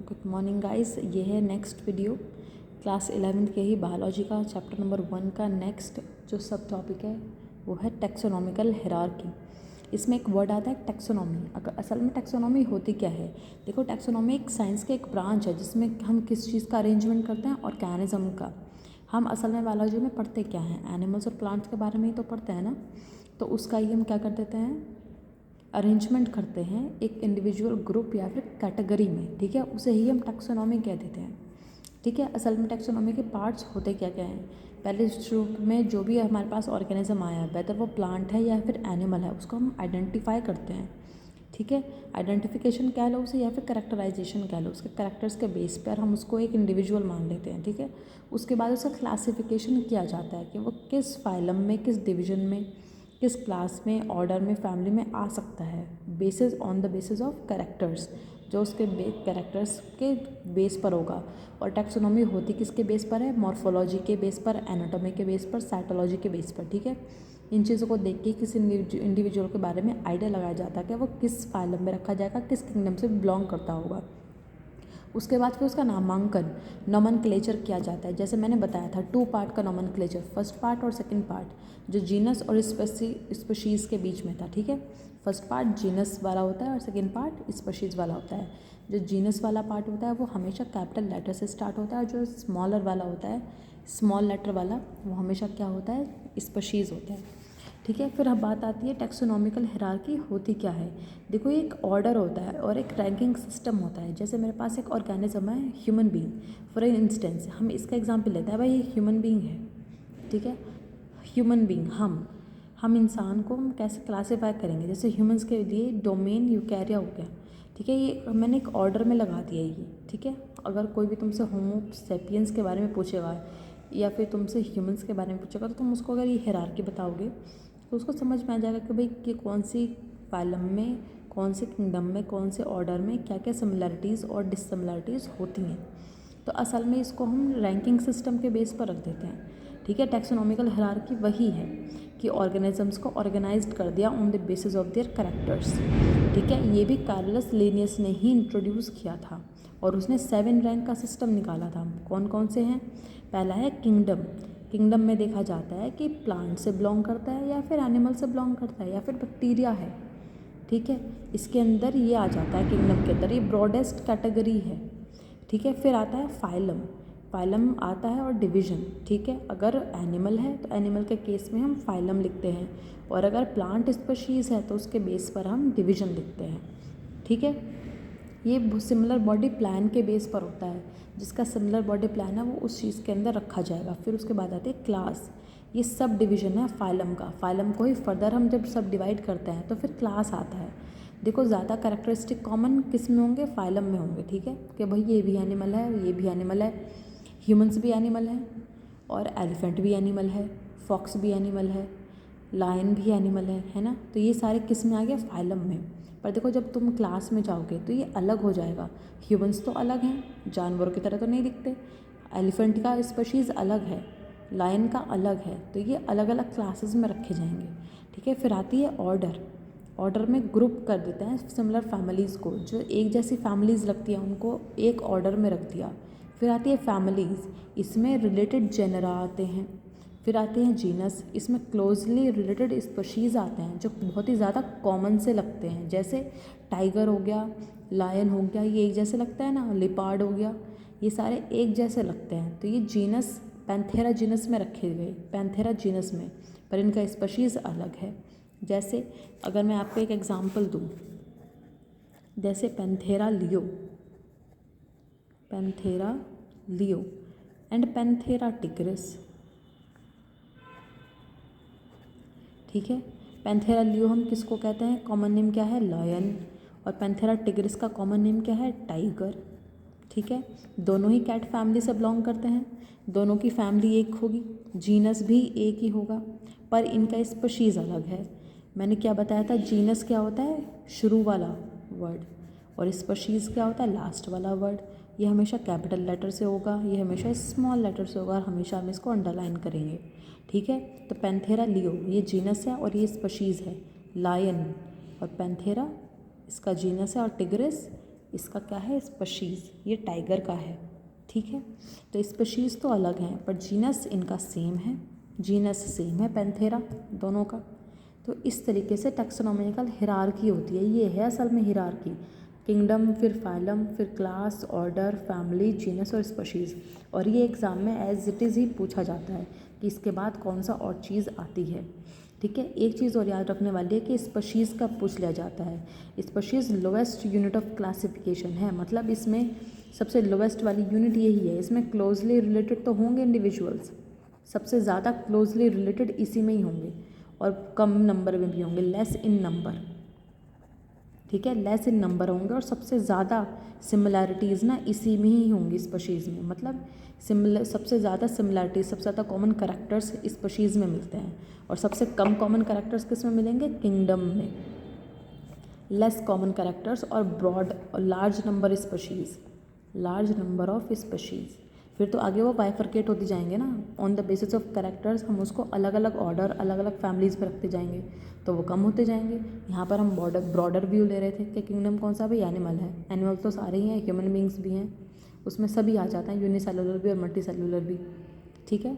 Good morning guys. ये है next video class 11th के ही बायोलॉजी का चैप्टर नंबर 1 का नेक्स्ट जो सब टॉपिक है वो है टैक्सोनॉमिकल हायरार्की। इसमें एक वर्ड आता है टैक्सोनॉमी। अगर असल में टैक्सोनॉमी होती क्या है, देखो टैक्सोनॉमी एक साइंस के एक ब्रांच है जिसमें हम किस चीज़ का अरेंजमेंट करते हैं, ऑर्गेनिज्म का। हम असल में बायोलॉजी में पढ़ते क्या हैं, एनिमल्स और प्लांट्स के बारे में ही तो पढ़ते हैं ना। तो उसका ही हम क्या कर देते हैं, अरेंजमेंट करते हैं एक इंडिविजुअल ग्रुप या फिर कैटेगरी में, ठीक है। उसे ही हम टैक्सोनॉमी कह देते हैं, ठीक है। असल में टैक्सोनॉमी के पार्ट्स होते क्या क्या हैं, पहले शुरू में जो भी हमारे पास ऑर्गेनिज्म आया है, वेदर वो प्लांट है या फिर एनिमल है, उसको हम आइडेंटिफाई करते हैं, ठीक है। आइडेंटिफिकेशन कह लो उसे या फिर करेक्टराइजेशन कह लो, उसके करेक्टर्स के बेस पर हम उसको एक इंडिविजुअल मान लेते हैं, ठीक है। उसके बाद उसका क्लासिफिकेशन किया जाता है कि वो किस फाइलम में, किस डिवीजन में, किस क्लास में, ऑर्डर में, फैमिली में आ सकता है, basis on the basis of characters, जो उसके कैरेक्टर्स के बेस पर होगा। और टैक्सोनॉमी होती किसके बेस पर है, मॉर्फोलॉजी के बेस पर, एनाटॉमी के बेस पर, साइटोलॉजी के बेस पर, ठीक है। इन चीज़ों को देख के किसी इंडिविजुअल के बारे में आइडिया लगाया जाता है कि वो किस फाइलम में रखा जाएगा, किस किंगडम से बिलोंग करता होगा। उसके बाद फिर उसका नामांकन, नॉमेनक्लेचर किया जाता है। जैसे मैंने बताया था 2 पार्ट का नॉमेनक्लेचर, फर्स्ट पार्ट और सेकंड पार्ट, जो जीनस और स्पीशीज़ के बीच में था, ठीक है। फर्स्ट पार्ट जीनस वाला होता है और सेकंड पार्ट स्पीशीज़ वाला होता है। जो जीनस वाला पार्ट होता है वो हमेशा कैपिटल लेटर से स्टार्ट होता है, और जो स्मॉलर वाला होता है, स्मॉल लेटर वाला, वो हमेशा क्या होता है, स्पीशीज़ होता है, ठीक है। फिर अब बात आती है टैक्सोनॉमिकल हायरार्की होती क्या है। देखो ये एक ऑर्डर होता है और एक रैंकिंग सिस्टम होता है। जैसे मेरे पास एक ऑर्गेनिज्म है, ह्यूमन बीइंग, फॉर इंस्टेंस हम इसका एग्जांपल लेते हैं, भाई ये ह्यूमन बीइंग है, ठीक है। ह्यूमन बीइंग हम इंसान को हम कैसे क्लासीफाई करेंगे, जैसे ह्यूमंस के लिए डोमेन यूकैरिया हो गया, ठीक है। ये मैंने एक ऑर्डर में लगा दिया ये, ठीक है। अगर कोई भी तुमसे होमो सेपियंस के बारे में पूछेगा या फिर तुमसे ह्यूमंस के बारे में पूछेगा, तो तुम उसको अगर ये हायरार्की बताओगे तो उसको समझ में आ जाएगा कि भाई कि कौन सी फाइलम में, कौन से किंगडम में, कौन से ऑर्डर में क्या क्या सिमिलरिटीज़ और डिससिमिलरिटीज़ होती हैं। तो असल में इसको हम रैंकिंग सिस्टम के बेस पर रख देते हैं, ठीक है। टैक्सोनॉमिकल हायरार्की वही है कि ऑर्गेनिजम्स को ऑर्गेनाइज्ड कर दिया on the basis of their characters, ठीक है। ये भी कार्लस लिनियस ने ही इंट्रोड्यूस किया था और उसने 7 रैंक का सिस्टम निकाला था। कौन कौन से हैं, पहला है किंगडम। किंगडम में देखा जाता है कि प्लांट से बिलोंग करता है या फिर एनिमल से बिलोंग करता है या फिर बैक्टीरिया है, ठीक है। इसके अंदर ये आ जाता है, किंगडम के अंदर ये ब्रॉडेस्ट कैटेगरी है, ठीक है। फिर आता है फाइलम, फाइलम आता है और डिवीज़न, ठीक है। अगर एनिमल है तो एनिमल के केस में हम फाइलम लिखते हैं, और अगर प्लांट स्पीशीज़ है तो उसके बेस पर हम डिवीज़न लिखते हैं, ठीक है। ये सिमिलर बॉडी प्लान के बेस पर होता है, जिसका सिमिलर बॉडी प्लान है वो उस चीज़ के अंदर रखा जाएगा। फिर उसके बाद आती है क्लास, ये सब डिवीज़न है फाइलम का। फाइलम को ही फर्दर हम जब सब डिवाइड करते हैं तो फिर क्लास आता है। देखो ज़्यादा कैरेक्टरिस्टिक कॉमन किस में होंगे, फाइलम में होंगे, ठीक है। कि भाई ये भी एनिमल है, ये भी एनिमल है, ह्यूमंस भी एनिमल है, और एलिफेंट भी एनिमल है, फॉक्स भी एनिमल है, लायन भी एनिमल है ना। तो ये सारे किस में आ गया, फाइलम में। पर देखो जब तुम क्लास में जाओगे तो ये अलग हो जाएगा। ह्यूमंस तो अलग हैं, जानवरों की तरह तो नहीं दिखते, एलिफेंट का स्पीशीज़ अलग है, लायन का अलग है, तो ये अलग अलग क्लासेस में रखे जाएंगे, ठीक है। फिर आती है ऑर्डर। ऑर्डर में ग्रुप कर देते हैं सिमिलर फैमिलीज़ को, जो एक जैसी फैमिलीज़ लगती हैं उनको एक ऑर्डर में रख दिया। फिर आती है फैमिलीज़, इसमें रिलेटेड जेनरा आते हैं। फिर आते हैं जीनस, इसमें क्लोजली रिलेटेड स्पीशीज़ आते हैं जो बहुत ही ज़्यादा कॉमन से लगते हैं, जैसे टाइगर हो गया, लायन हो गया, ये एक जैसे लगता है ना, लिपार्ड हो गया, ये सारे एक जैसे लगते हैं। तो ये जीनस पैंथेरा जीनस में रखे गए, पैंथेरा जीनस में, पर इनका स्पीशीज़ अलग है। जैसे अगर मैं आपको एक एग्जांपल दूँ, जैसे Panthera leo, Panthera leo and Panthera tigris, ठीक है। पैंथेरा लियो हम किसको कहते हैं, कॉमन नेम क्या है, लायन, और पैंथेरा टिग्रिस का कॉमन नेम क्या है, टाइगर, ठीक है। दोनों ही कैट फैमिली से बिलोंग करते हैं, दोनों की फैमिली एक होगी, जीनस भी एक ही होगा, पर इनका स्पीशीज़ अलग है। मैंने क्या बताया था, जीनस क्या होता है, शुरू वाला वर्ड, और स्पीशीज़ क्या होता है, लास्ट वाला वर्ड। ये हमेशा कैपिटल लेटर से होगा, ये हमेशा स्मॉल लेटर से होगा, और हमेशा हम इसको अंडरलाइन करेंगे, ठीक है। तो पैंथेरा लियो ये जीनस है और ये स्पीशीज़ है, लायन, और पैंथेरा इसका जीनस है और टिग्रिस इसका क्या है, स्पीशीज़, ये टाइगर का है, ठीक है। तो स्पीशीज़ तो अलग हैं पर जीनस इनका सेम है, जीनस सेम है पैंथेरा दोनों का। तो इस तरीके से टैक्सोनॉमिकल हिरार्की होती है, ये है असल में हिरार्की। किंगडम, फिर फाइलम, फिर क्लास, ऑर्डर, फैमिली, जीनस और स्पीशीज़। और ये एग्ज़ाम में एज इट इज़ ही पूछा जाता है कि इसके बाद कौन सा और चीज़ आती है, ठीक है। एक चीज़ और याद रखने वाली है कि स्पीशीज़ का पूछ लिया जाता है। Species lowest unit of classification है, मतलब इसमें सबसे लोवेस्ट वाली यूनिट यही है। इसमें क्लोजली रिलेटेड तो होंगे इंडिविजुअल्स, सबसे ज़्यादा क्लोजली रिलेटेड इसी में ही होंगे, और कम नंबर में भी होंगे, लेस इन नंबर, ठीक है, लेस इन नंबर होंगे। और सबसे ज़्यादा सिमिलैरिटीज़ ना इसी में ही होंगी स्पीशीज़ में, मतलब सबसे ज़्यादा सिमिलैरिटीज, सबसे ज़्यादा कॉमन करैक्टर्स स्पीशीज़ में मिलते हैं, और सबसे कम कॉमन करैक्टर्स किस में मिलेंगे, किंगडम में। लेस कॉमन करैक्टर्स और ब्रॉड और large number species, large number of species. फिर तो आगे वो बाइफरकेट होती जाएंगे ना, on the basis of characters हम उसको अलग अलग ऑर्डर, अलग अलग फैमिलीज़ में रखते जाएंगे, तो वो कम होते जाएंगे। यहाँ पर हम ब्रॉडर व्यू ले रहे थे कि किंगडम कौन सा भाई, एनिमल है, एनिमल तो सारे ही हैं, ह्यूमन बींग्स भी हैं, उसमें सभी आ जाते हैं, यूनिसेलुलर भी और मल्टी सेलुलर भी, ठीक है।